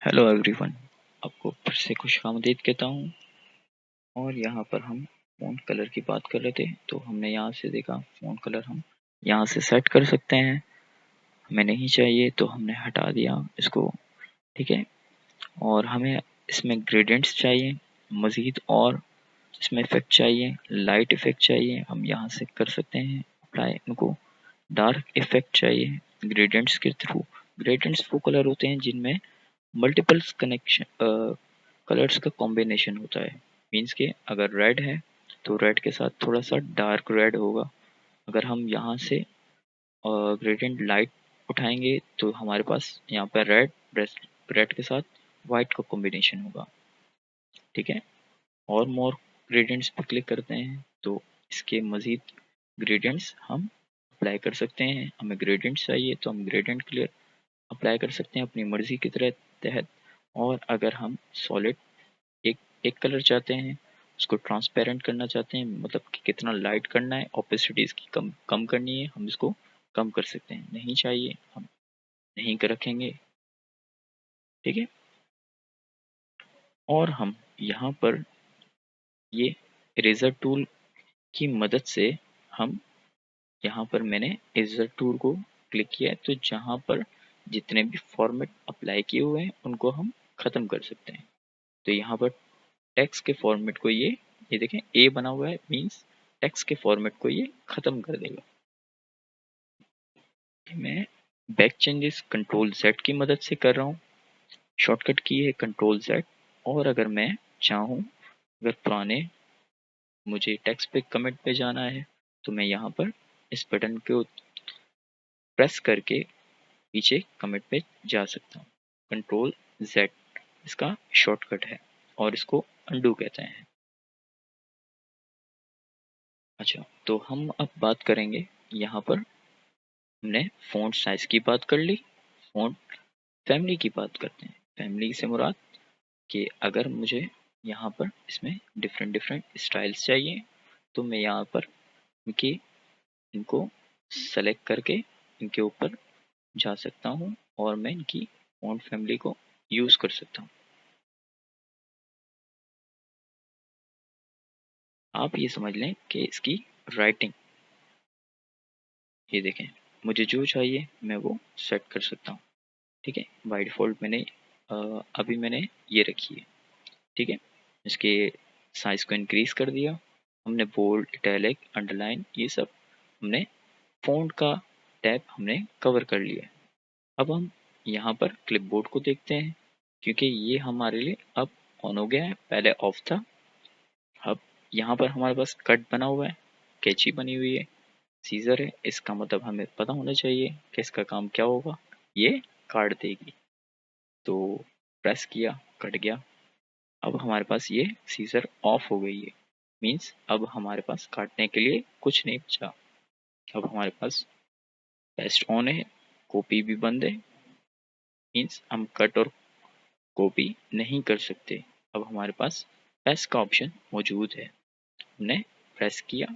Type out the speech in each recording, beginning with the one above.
Hello everyone, आपको फिर से खुशामदीद कहता हूँ। और यहाँ पर हम फ़ॉन्ट कलर की बात कर रहे थे, तो हमने यहाँ से देखा फ़ॉन्ट कलर हम यहाँ से सेट कर सकते हैं। हमें नहीं चाहिए तो हमने हटा दिया इसको, ठीक है। और हमें इसमें ग्रेडियंट्स चाहिए मज़ीद, और इसमें इफ़ेक्ट चाहिए, लाइट इफ़ेक्ट चाहिए, हम यहाँ से कर सकते हैं अप्लाई इनको। डार्क इफ़ेक्ट चाहिए ग्रेडियंट्स के थ्रू। ग्रेडियंट्स वो कलर होते हैं जिनमें मल्टीपल्स कनेक्शन कलर्स का कॉम्बिनेशन होता है। मीन्स के अगर रेड है तो रेड के साथ थोड़ा सा डार्क रेड होगा। अगर हम यहाँ से ग्रेडियंट लाइट उठाएंगे तो हमारे पास यहाँ पर रेड रेड के साथ वाइट का कॉम्बिनेशन होगा, ठीक है। और मोर ग्रेडियंट्स पे क्लिक करते हैं तो इसके मज़ीद ग्रेडियंट्स हम अप्लाई कर सकते हैं। हमें ग्रेडियंट्स चाहिए तो हम ग्रेडियंट क्लियर अप्लाई कर सकते हैं अपनी मर्ज़ी की तरह तहत। और अगर हम सॉलिड एक एक कलर चाहते हैं, उसको ट्रांसपेरेंट करना चाहते हैं, मतलब कि कितना लाइट करना है, ओपेसिटी इसकी कम कम करनी है, हम इसको कम कर सकते हैं। नहीं चाहिए हम नहीं कर रखेंगे, ठीक है। और हम यहाँ पर ये इरेजर टूल की मदद से हम यहाँ पर मैंने इरेजर टूल को क्लिक किया है, तो जहाँ पर जितने भी फॉर्मेट अप्लाई किए हुए हैं उनको हम ख़त्म कर सकते हैं। तो यहाँ पर टेक्स्ट के फॉर्मेट को ये देखें ए बना हुआ है, मीन्स टेक्स्ट के फॉर्मेट को ये ख़त्म कर देगा। मैं बैक चेंजेस कंट्रोल जेड की मदद से कर रहा हूँ। शॉर्टकट की है कंट्रोल जेड। और अगर मैं चाहूँ, अगर पुराने मुझे टेक्स्ट पे कमेंट पे जाना है तो मैं यहाँ पर इस बटन को प्रेस करके पीछे कमेंट पे जा सकता हूँ। कंट्रोल जेड इसका शॉर्टकट है और इसको अंडू कहते हैं। अच्छा, तो हम अब बात करेंगे, यहाँ पर हमने फ़ॉन्ट साइज़ की बात कर ली। फ़ॉन्ट फैमिली की बात करते हैं। फैमिली से मुराद कि अगर मुझे यहाँ पर इसमें डिफरेंट डिफरेंट स्टाइल्स चाहिए तो मैं यहाँ पर इनकी इनको सेलेक्ट करके इनके ऊपर जा सकता हूँ और मैं इनकी फ़ॉन्ट फैमिली को यूज़ कर सकता हूँ। आप ये समझ लें कि इसकी राइटिंग, ये देखें, मुझे जो चाहिए मैं वो सेट कर सकता हूँ, ठीक है। बाय डिफ़ॉल्ट मैंने अभी मैंने ये रखी है, ठीक है। इसके साइज़ को इंक्रीज़ कर दिया हमने। बोल्ड, इटैलिक, अंडरलाइन ये सब हमने फ़ॉन्ट का टैब हमने कवर कर लिया है। अब हम यहाँ पर क्लिपबोर्ड को देखते हैं, क्योंकि ये हमारे लिए अब ऑन हो गया है, पहले ऑफ था। अब यहाँ पर हमारे पास कट बना हुआ है, कैंची बनी हुई है, सीज़र है। इसका मतलब हमें पता होना चाहिए कि इसका काम क्या होगा। ये काट देगी, तो प्रेस किया, कट गया। अब हमारे पास ये सीज़र ऑफ हो गई है, मीन्स अब हमारे पास काटने के लिए कुछ नहीं बचा। अब हमारे पास पेस्ट ऑन है, कॉपी भी बंद है, मीन्स हम कट और कॉपी नहीं कर सकते। अब हमारे पास पेस्ट का ऑप्शन मौजूद है, हमने प्रेस किया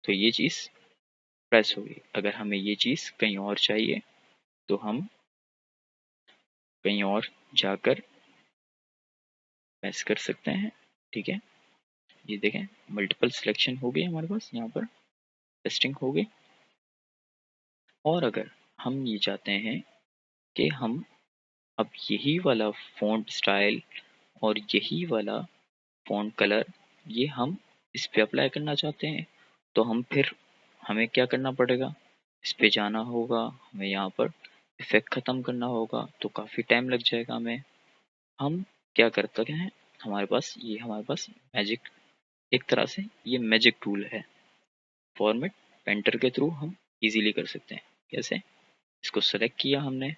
तो ये चीज़ प्रेस हो गई। अगर हमें ये चीज़ कहीं और चाहिए तो हम कहीं और जाकर प्रेस कर सकते हैं, ठीक है। ये देखें, मल्टीपल सिलेक्शन हो गई हमारे पास, यहाँ पर पेस्टिंग हो गई। और अगर हम ये चाहते हैं कि हम अब यही वाला फ़ॉन्ट स्टाइल और यही वाला फ़ॉन्ट कलर ये हम इस पे अप्लाई करना चाहते हैं, तो हम फिर हमें क्या करना पड़ेगा, इस पे जाना होगा, हमें यहाँ पर इफ़ेक्ट ख़त्म करना होगा, तो काफ़ी टाइम लग जाएगा हमें। हम क्या करते हैं, हमारे पास मैजिक, एक तरह से ये मैजिक टूल है। फॉर्मेट पेंटर के थ्रू हम इजीली कर सकते हैं। कैसे, इसको सेलेक्ट किया हमने,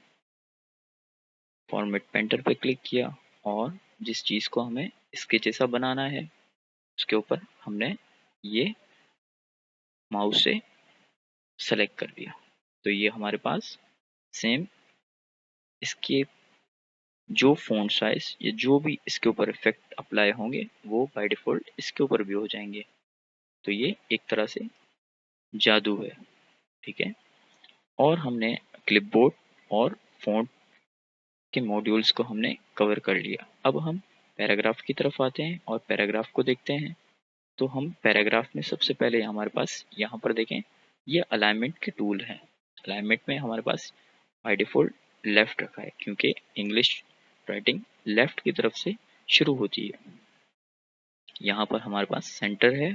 फॉर्मेट पेंटर पे क्लिक किया और जिस चीज़ को हमें इसके जैसा बनाना है उसके ऊपर हमने ये माउस से सेलेक्ट कर दिया, तो ये हमारे पास सेम इसके जो फ़ॉन्ट साइज़ या जो भी इसके ऊपर इफ़ेक्ट अप्लाई होंगे वो बाय डिफ़ॉल्ट इसके ऊपर भी हो जाएंगे। तो ये एक तरह से जादू है, ठीक है। और हमने क्लिपबोर्ड और फ़ॉन्ट के मॉड्यूल्स को हमने कवर कर लिया। अब हम पैराग्राफ की तरफ आते हैं और पैराग्राफ को देखते हैं। तो हम पैराग्राफ में सबसे पहले हमारे पास यहाँ पर देखें, ये अलाइनमेंट के टूल हैं। अलाइनमेंट में हमारे पास बाय डिफॉल्ट लेफ्ट रखा है, क्योंकि इंग्लिश राइटिंग लेफ्ट की तरफ से शुरू होती है। यहाँ पर हमारे पास सेंटर है,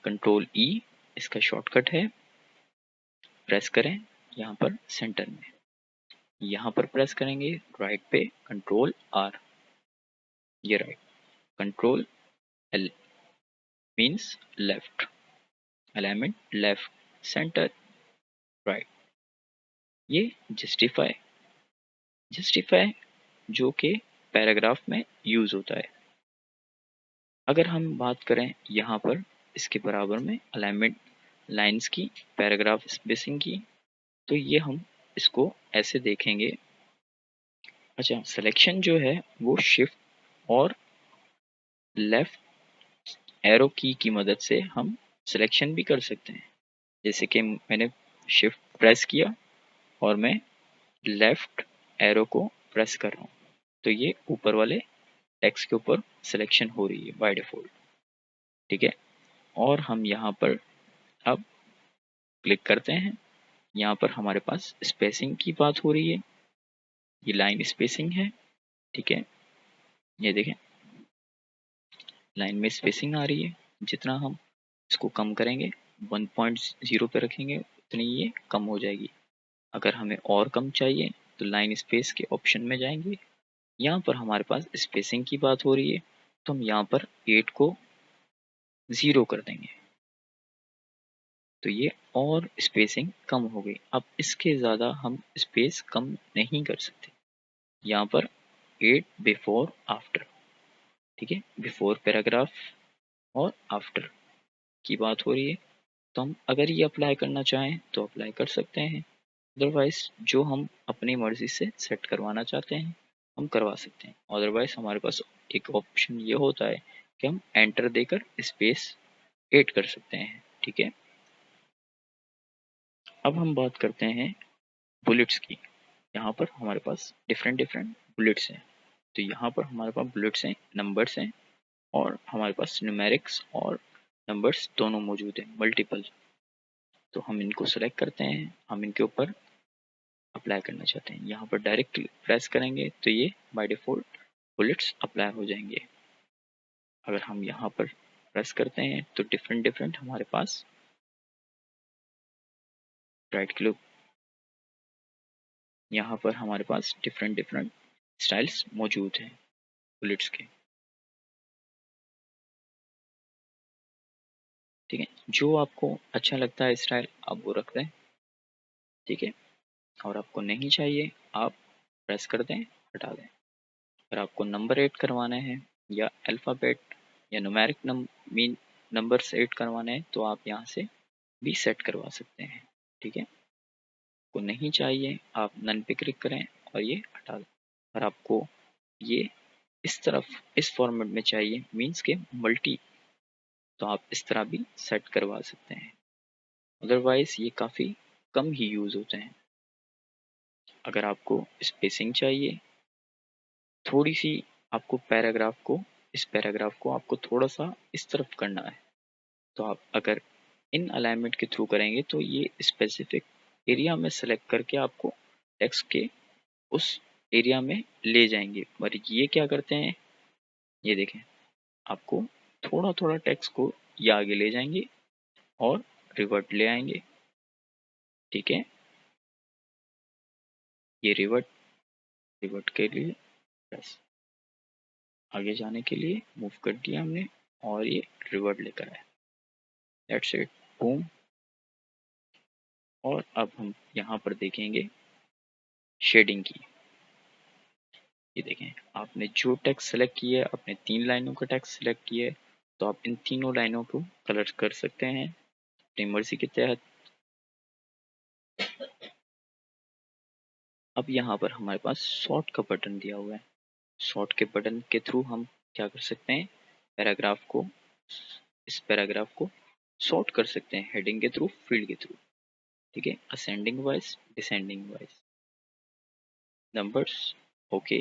कंट्रोल ई इसका शॉर्टकट है, प्रेस करें यहाँ पर सेंटर में। यहाँ पर प्रेस करेंगे राइट पे कंट्रोल आर, ये right. Control L means left, alignment left, centre right. ये जस्टिफाई, जस्टिफाई जो कि पैराग्राफ में यूज होता है। अगर हम बात करें यहाँ पर इसके बराबर में अलाइनमेंट लाइंस की, पैराग्राफ स्पेसिंग की, तो ये हम इसको ऐसे देखेंगे। अच्छा, सिलेक्शन जो है वो शिफ्ट और लेफ्ट एरो की मदद से हम सिलेक्शन भी कर सकते हैं। जैसे कि मैंने शिफ्ट प्रेस किया और मैं लेफ्ट एरो को प्रेस कर रहा हूँ, तो ये ऊपर वाले टेक्स्ट के ऊपर सिलेक्शन हो रही है बाय डिफॉल्ट। ठीक है, और हम यहाँ पर अब क्लिक करते हैं। यहाँ पर हमारे पास स्पेसिंग की बात हो रही है, ये लाइन स्पेसिंग है। ठीक है, ये देखें लाइन में स्पेसिंग आ रही है। जितना हम इसको कम करेंगे, 1.0 पे रखेंगे, उतनी ये कम हो जाएगी। अगर हमें और कम चाहिए तो लाइन स्पेस के ऑप्शन में जाएंगे। यहाँ पर हमारे पास स्पेसिंग की बात हो रही है, तो हम यहाँ पर 8 को 0 कर देंगे, तो ये और स्पेसिंग कम हो गई। अब इसके ज़्यादा हम स्पेस कम नहीं कर सकते। यहाँ पर 8 बिफोर आफ्टर, ठीक है, बिफोर पैराग्राफ और आफ्टर की बात हो रही है, तो हम अगर ये अप्लाई करना चाहें तो अप्लाई कर सकते हैं। अदरवाइज जो हम अपनी मर्जी से सेट करवाना चाहते हैं हम करवा सकते हैं। अदरवाइज हमारे पास एक ऑप्शन ये होता है कि हम एंटर देकर स्पेस ऐड कर सकते हैं। ठीक है, अब हम बात करते हैं बुलेट्स की। यहाँ पर हमारे पास डिफरेंट डिफरेंट बुलेट्स हैं। तो यहाँ पर हमारे पास बुलेट्स हैं, नंबर्स हैं, और हमारे पास न्यूमेरिक्स और नंबर्स दोनों मौजूद हैं, मल्टीपल। तो हम इनको सेलेक्ट करते हैं, हम इनके ऊपर अप्लाई करना चाहते हैं। यहाँ पर डायरेक्ट प्रेस करेंगे तो ये बाय डिफॉल्ट बुलेट्स अप्लाई हो जाएंगे। अगर हम यहाँ पर प्रेस करते हैं तो डिफरेंट डिफरेंट हमारे पास राइट क्लिक, यहाँ पर हमारे पास डिफरेंट डिफरेंट स्टाइल्स मौजूद हैं बुलेट्स के। ठीक है, जो आपको अच्छा लगता है स्टाइल आप वो रख दें। ठीक है, और आपको नहीं चाहिए आप प्रेस कर दें, हटा दें। अगर आपको नंबर ऐड करवाने हैं या अल्फ़ाबेट या न्यूमेरिक मीन नंबर्स ऐड करवाने हैं तो आप यहाँ से भी सेट करवा सकते हैं। ठीक है, को नहीं चाहिए आप नन पे क्लिक करें और ये हटा दें। और आपको ये इस तरफ इस फॉर्मेट में चाहिए मीन्स के मल्टी, तो आप इस तरह भी सेट करवा सकते हैं। अदरवाइज ये काफ़ी कम ही यूज़ होते हैं। अगर आपको स्पेसिंग चाहिए थोड़ी सी, आपको पैराग्राफ को, इस पैराग्राफ को आपको थोड़ा सा इस तरफ करना है, तो आप अगर इन अलाइनमेंट के थ्रू करेंगे तो ये स्पेसिफिक एरिया में सेलेक्ट करके आपको टेक्स्ट के उस एरिया में ले जाएंगे। और ये क्या करते हैं, ये देखें, आपको थोड़ा थोड़ा टेक्स्ट को ये आगे ले जाएंगे और रिवर्ट ले आएंगे। ठीक है, ये रिवर्ट, रिवर्ट के लिए बस आगे जाने के लिए मूव कर दिया हमने और ये रिवर्ट लेकर आया। That's it, boom. और अब हम यहाँ पर देखेंगे शेडिंग की। ये देखें, आपने जो टेक्स्ट सेलेक्ट किया है, अपने 3 लाइनों का टेक्स्ट सेलेक्ट किया है, तो आप इन तीनों लाइनों को कलर कर सकते हैं अपनी मर्जी के तहत। अब यहाँ पर हमारे पास सॉर्ट का बटन दिया हुआ है। सॉर्ट के बटन के थ्रू हम क्या कर सकते हैं, पैराग्राफ को, इस पैराग्राफ को सॉर्ट कर सकते हैं हेडिंग के थ्रू, फील्ड के थ्रू। ठीक है, ascending wise, descending wise, numbers okay.